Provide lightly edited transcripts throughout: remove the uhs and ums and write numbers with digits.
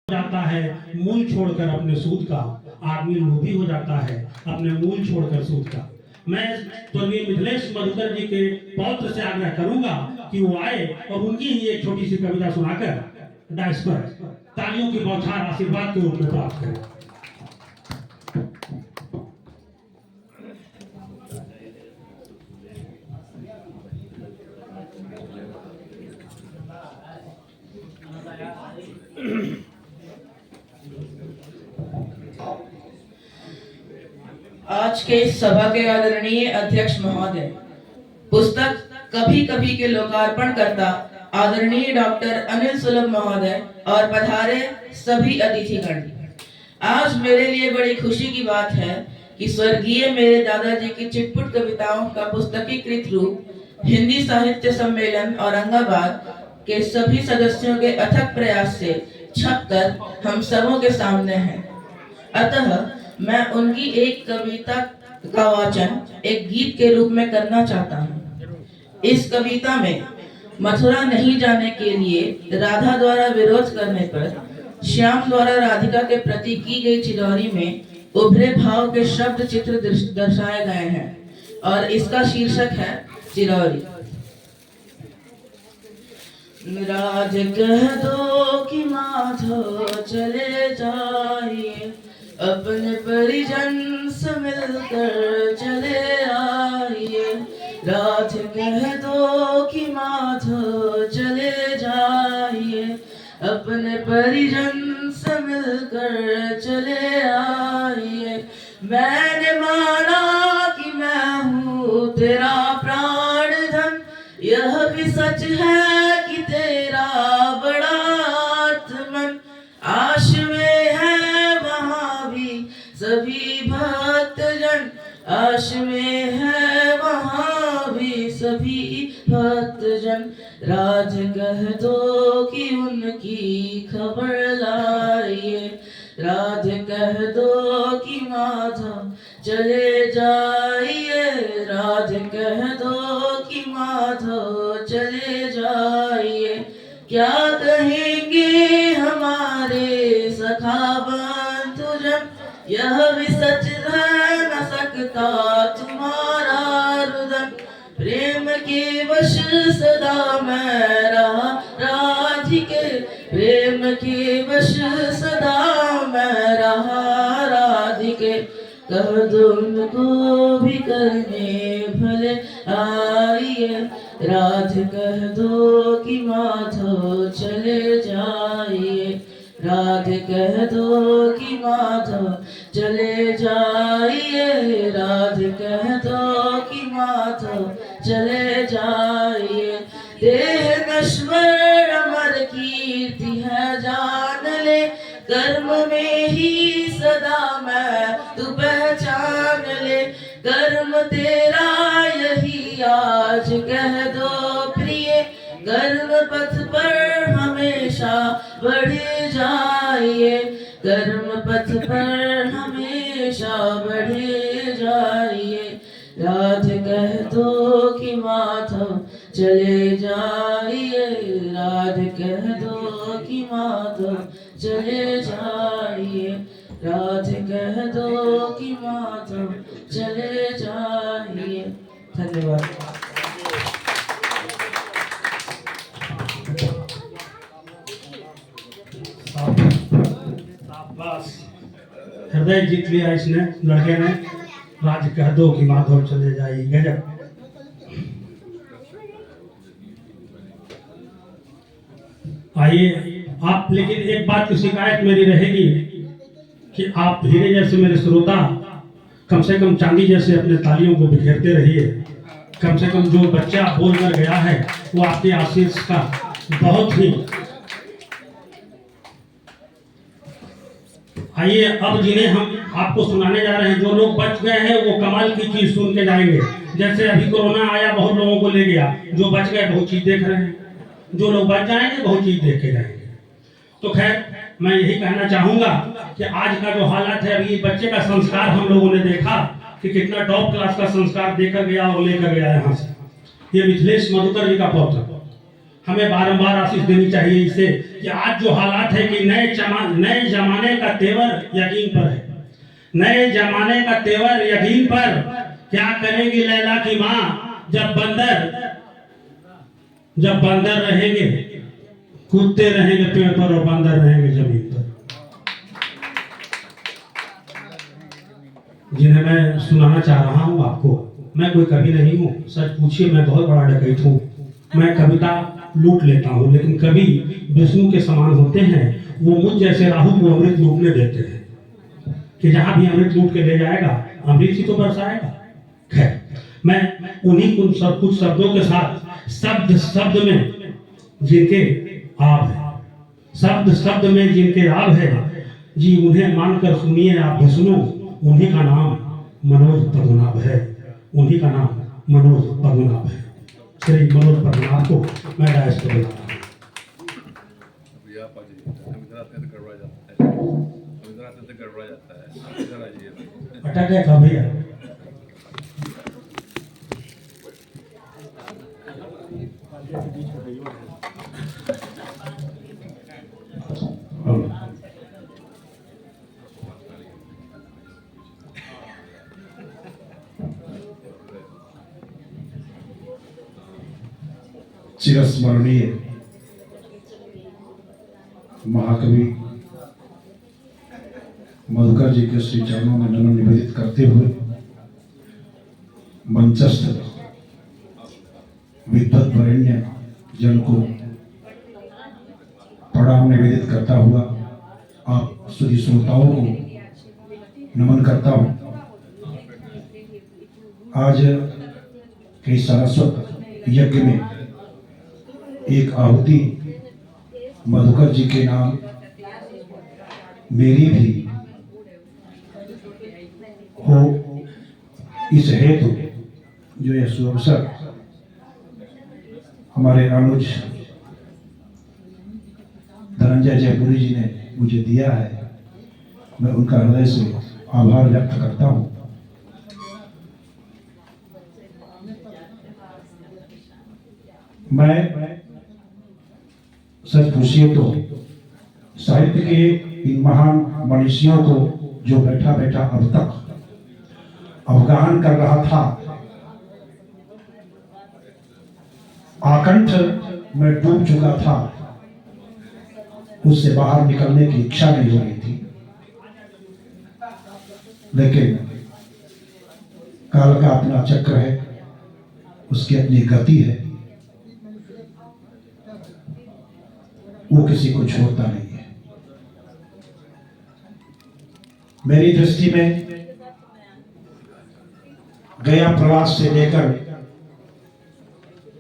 जाता है मूल छोड़कर अपने सूद का, आदमी लोभी हो जाता है अपने मूल छोड़कर सूद का। मैं स्वर्गीय मिथिलेश मधुकर जी के पौत्र से आग्रह करूंगा कि वो आए और उनकी ही एक छोटी सी कविता सुनाकर डायस पर तालियों की बौछार आशीर्वाद के रूप में प्राप्त करें। आज के इस सभा के आदरणीय अध्यक्ष महोदय, पुस्तक कभी कभी के लोकार्पण करता आदरणीय डॉक्टर अनिल सुलभ महोदय और पधारे सभी अतिथिगण, आज मेरे लिए बड़ी खुशी की बात है कि स्वर्गीय मेरे दादाजी की चिटपुट कविताओं का पुस्तकीकृत रूप हिंदी साहित्य सम्मेलन औरंगाबाद के सभी सदस्यों के अथक प्रयास से छपकर हम सबों के सामने है। अतः मैं उनकी एक कविता का वाचन एक गीत के रूप में करना चाहता हूँ। इस कविता में मथुरा नहीं जाने के लिए राधा द्वारा विरोध करने पर श्याम द्वारा राधिका के प्रति की गई चिरौरी में उभरे भाव के शब्द चित्र दर्शाए गए हैं और इसका शीर्षक है चिरौरी। राज कह दो कि माधव चले जाइए, अपने परिजन से मिलकर चले आइए। राज कह दो कि माधव चले जाइए, अपने परिजन से मिलकर चले आइए। मैंने माना कि मैं हूँ तेरा प्राण धन, यह भी सच है कि तेरा बड़ा आत्मन। आश में है वहाँ भी सभी भक्तजन, आश में है वहाँ भी सभी भक्तजन। राज कह दो कि उनकी खबर लाइए, राज कह दो कि माधव चले जाइए। राज कह दो कि माधव चले जाइए। क्या कहेंगे हमारे सखा बंधुजन, यह भी सच है न सकता तुम्हारा रुदन। प्रेम के वश सदा मैं रहा राधिके, प्रेम के वश सदा मैं रहा राधिके। कह दो उनको भी करने भले आइए, राज कह दो कि माधव चले जाइए। राज कह दो कि माधव चले जाइए, राज कह दो कि माधव चले जाइए। देह नश्वर अमर कीर्ति है जान ले, कर्म में ही सदा मैं तू पहचान ले। कर्म तेरा यही आज कह दो प्रिय, कर्म पथ पर हमेशा बढ़ जाइए। कर्म पथ पर हमेशा बढ़ जाइए। राज कह दो कि माधव चले जाइए, राज कह दो कि माधव चले जाइए। राज कह दो कि माधव चले जाइए। धन्यवाद। हृदय जीत लिया इसने, लड़के ने। राज कह दो कि माधव चले जाइए। गजब। आइए आप, लेकिन एक बात की शिकायत मेरी रहेगी कि आप हीरे जैसे मेरे श्रोता कम से कम चांदी जैसे अपने तालियों को बिखेरते रहिए। कम से कम जो बच्चा बोल कर गया है वो आपके आशीष का बहुत ही। आइए अब जिन्हें हम आपको सुनाने जा रहे हैं, जो लोग बच गए हैं वो कमाल की चीज सुन के जाएंगे। जैसे अभी कोरोना आया, बहुत लोगों को ले गया, जो बच गए बहुत चीज देख रहे हैं। जो लोग बच जाएंगे बहुत चीज देख के जाएंगे। तो खैर मैं यही कहना चाहूंगा कि आज का जो हालात है, अभी बच्चे का संस्कार हम लोगों ने देखा कि कितना टॉप क्लास का संस्कार देकर गया और लेकर गया यहाँ से। ये मिथिलेश मधुकर जी का पौत्र, हमें बारंबार आशीष देनी चाहिए इससे कि आज जो हालात है कि नए जमाने का तेवर यकीन पर है, नए जमाने का तेवर यकीन पर। क्या करेगी लैला की माँ जब बंदर रहेंगे, कूदते रहेंगे पेड़ पर और बंदर रहेंगे जमीन पर। जिन्हें मैं सुनाना चाह रहा हूँ आपको, मैं कोई कवि नहीं हूँ, सच पूछिए मैं बहुत बड़ा डकैत हूँ। मैं कविता लूट लेता हूँ, लेकिन कवि विष्णु के समान होते हैं। वो मुझ जैसे राहु को अमृत लूटने देते हैं कि जहां भी अमृत लूट के ले जाएगा अमृत ही तो बरसाएगा। खैर, मैं उन्हीं कुछ शब्दों के साथ शब्द में जिनके आब है, शब्द में जिनके आब है जी, उन्हें मानकर सुनिए आप विष्णु। उन्हीं का नाम मनोज पद्मनाभ है, उन्हीं का नाम मनोज पद्मनाभ है। श्री मनोज पद्मनाभ को मैं डायस पर बुलाता हूँ। अटक गया था भैया। चिरस्मरणीय महाकवि मधुकर जी के श्री चरणों में नमन निवेदित करते हुए मंचस्थ विद्वत वरेण्य जन को प्रणाम निवेदित करता हुआ आप सभी श्रोताओं को नमन करता हूं। आज के सारस्वत यज्ञ में एक आहुति मधुकर जी के नाम मेरी भी हो, इस हेतु जो यह सुअवसर हमारे अनुज धनंजय जयपुरी जी ने मुझे दिया है, मैं उनका हृदय से आभार व्यक्त करता हूं। मैं सच पूछिए तो साहित्य के इन महान मनीषियों को जो बैठा बैठा अब तक अवगाहन कर रहा था, आकंठ में डूब चुका था, उससे बाहर निकलने की इच्छा नहीं हो रही थी। लेकिन काल का अपना चक्र है, उसकी अपनी गति है, वो किसी को छोड़ता नहीं है। मेरी दृष्टि में गया प्रवास से लेकर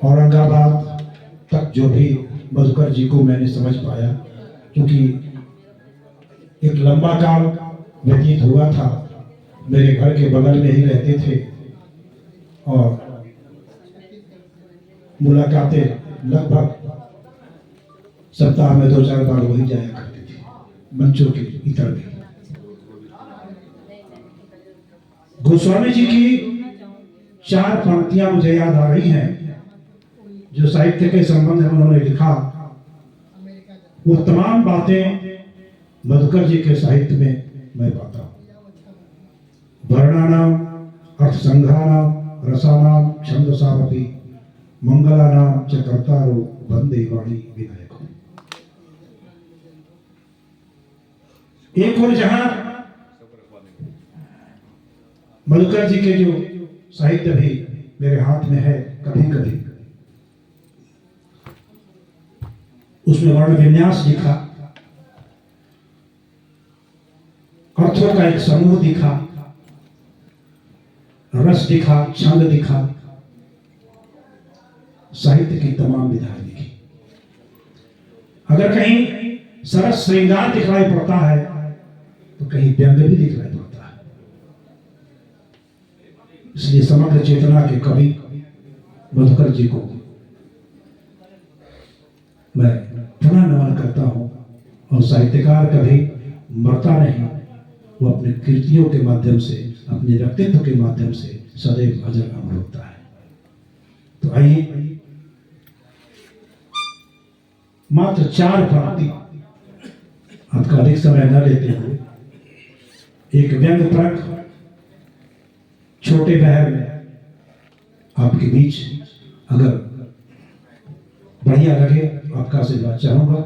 औरंगाबाद तक जो भी मधुकर जी को मैंने समझ पाया, क्योंकि एक लंबा काल व्यतीत हुआ था, मेरे घर के बगल में ही रहते थे और मुलाकातें लगभग सप्ताह में 2-4 बार वही जाया करते थे, मंचों के इतर भी। गोस्वामी जी की 4 पंक्तियां मुझे याद आ रही हैं जो साहित्य के संबंध में उन्होंने लिखा। वो तमाम बातें मधुकर जी के साहित्य में मैं पाता हूं। वर्णानाम अर्थसंघानाम रसानाम छंदसावपि मंगलानाम च कर्तारो वंदे वाणी विनायक। एक और जहां मधुकर जी के जो साहित्य भी मेरे हाथ में है, कभी कभी उसमें वर्ण विन्यास दिखा, अर्थों का एक समूह दिखा, रस दिखा, छंद दिखा, साहित्य की तमाम विधाएं दिखी। अगर कहीं सरस श्रृंगार दिखलाई पड़ता है तो कहीं व्यंग भी दिखलाई पड़ता है। इसलिए समग्र चेतना के कवि मधुकर जी को मैं पुनः नमन करता हूं। और साहित्यकार कभी मरता नहीं, वो अपने कृतियों के माध्यम से, अपने व्यक्तित्व के माध्यम से सदैव अजर अमर होता है। तो आइए मात्र 4 पंक्ति आपका अधिक समय न लेते हुए एक व्यंग प्रक छोटे बहर में आपके बीच अगर बढ़िया लगे आपका आशीर्वाद चाहूंगा।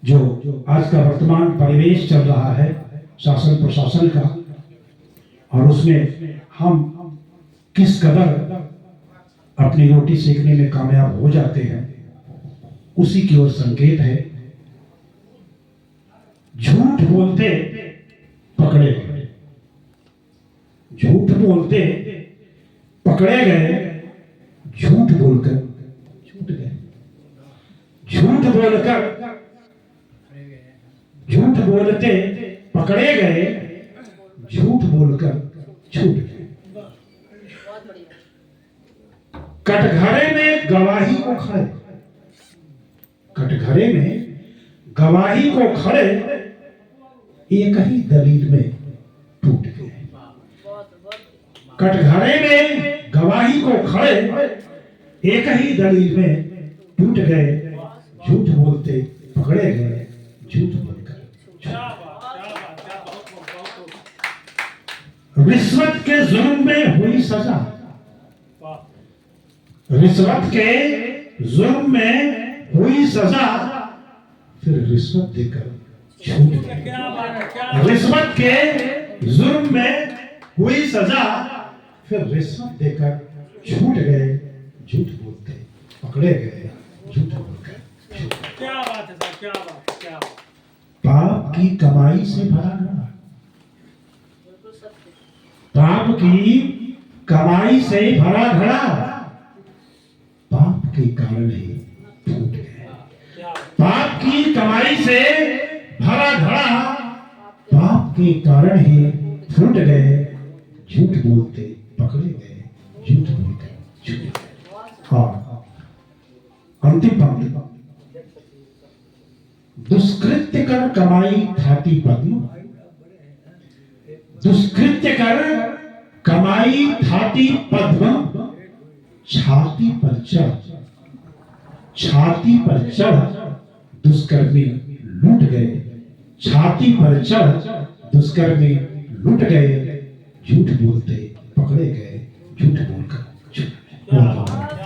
जो आज का वर्तमान परिवेश चल रहा है शासन प्रशासन का, और उसमें हम किस कदर अपनी रोटी सेकने में कामयाब हो जाते हैं, उसी की ओर संकेत है। झूठ बोलते पकड़े गए, झूठ बोलते पकड़े गए, झूठ बोलकर छूट गए, झूठ बोलकर झूठ बोलते पकड़े गए, झूठ बोलकर छूट गए। कटघरे में गवाही को खड़े, कटघरे में गवाही को खड़े, एक ही दलील में टूट गए। कटघरे में गवाही को खड़े, एक ही दलील में टूट गए, झूठ बोलते पकड़े गए, झूठ बोलकर। रिश्वत के जुर्म में हुई सजा, रिश्वत के जुर्म में हुई सजा, फिर रिश्वत देकर छूट गए। रिश्वत के जुर्म में हुई सजा, फिर रिश्वत देकर छूट गए, झूठ बोलते पकड़े गए, झूठ बोलकर छूट गए। क्या बात है सर, क्या बात है, क्या बात। पाप की कमाई से भरा घड़ा, पाप की कमाई से भरा घड़ा, पाप के कारण ही फूट गए। पाप की कमाई से भरा घड़ा, पाप के कारण ही फूट गए, झूठ बोलते पकड़े गए, झूठ बोलकर छूट गए। और अंतिम पंक्ति, दुष्कृत्य कर कमाई थाती पद्म, दुष्कृत्य कर कमाई थाती पद्म, छाती पर चढ़, छाती पर चढ़ दुष्कर्मी लूट गए, छाती पर चढ़ दुष्कर्मी लूट गए, झूठ बोलते पकड़े गए, झूठ बोलकर छूट गए।